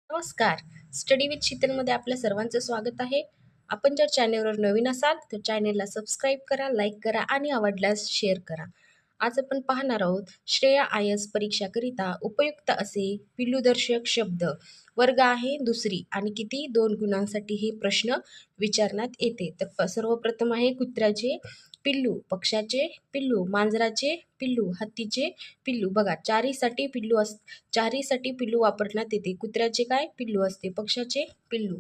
नमस्कार. Study with शीतलमध्ये आपल्या सर्वांचं स्वागत आहे. आपण जर चॅनलवर नवीन असाल तर चॅनेलला सबस्क्राईब करा, लाईक करा आणि आवडल्यास शेअर करा. आज आपण पाहणार आहोत श्रेया IAS परीक्षाकरिता उपयुक्त असे पिल्लूदर्शक शब्द. वर्ग आहे दुसरी आणि किती 2 गुणांसाठी हे प्रश्न विचारण्यात येते. तर सर्वप्रथम आहे कुत्र्याचे पिल्लू, पक्ष्याचे पिल्लू, मांजराचे पिल्लू, हत्तीचे पिल्लू. बघा चारीसाठी पिल्लू वापरण्यात येते. कुत्र्याचे काय पिल्लू असते, पक्ष्याचे पिल्लू,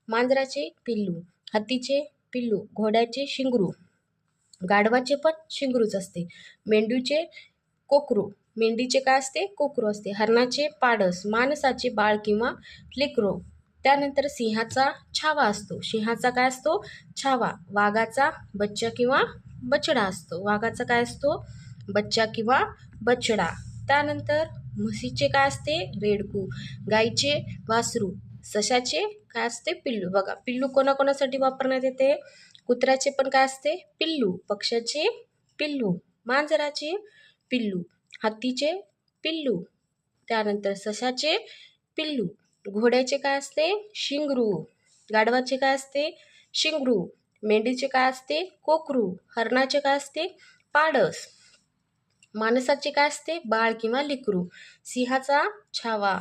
मांजराचे पिल्लू, हत्तीचे पिल्लू, घोड्याचे शिंगरू, गाढवाचे पण शिंगरूच असते, मेंढूचे कोकरू, मेंढीचे काय असते कोकरू असते, हरणाचे पाडस, माणसाचे बाळ किंवा लेकरो. त्यानंतर सिंहाचा छावा असतो, सिंहाचा काय असतो छावा, वाघाचा बच्चा किंवा बछडा असतो, वाघाचा काय असतो बच्चा किंवा बछडा. त्यानंतर म्हशीचे काय असते रेडकू, गाईचे वासरू, सशाचे काय असते पिल्लू. बघा पिल्लू कोणाकोणासाठी वापरण्यात येते, कुत्र्याचे पण काय असते पिल्लू, पक्ष्याचे पिल्लू, मांजराचे पिल्लू, हत्तीचे पिल्लू, त्यानंतर सशाचे पिल्लू, घोड्याचे काय असते शिंगरू, गाढवाचे काय असते शिंगरू, मेंढीचे काय असते कोकरू, हरणाचे काय असते पाडस, माणसाचे काय असते बाळ किंवा लेकरू, सिंहाचा छावा,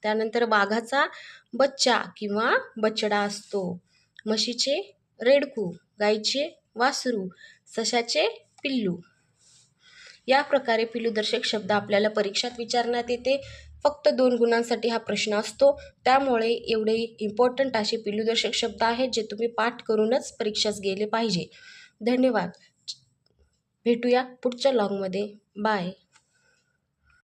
त्यानंतर वाघाचा बच्चा किंवा बछडा असतो, म्हशीचे रेडकू, गाईचे वासरू, सशाचे पिल्लू. या प्रकारे पिल्लूदर्शक शब्द आपल्याला परीक्षात विचारण्यात येते. फक्त 2 गुणांसाठी हा प्रश्न असतो. त्यामुळे एवढे इम्पॉर्टंट असे पिल्लूदर्शक शब्द आहेत जे तुम्ही पाठ करूनच परीक्षाच गेले पाहिजे. धन्यवाद. भेटूया पुढच्या लॉगमध्ये. बाय.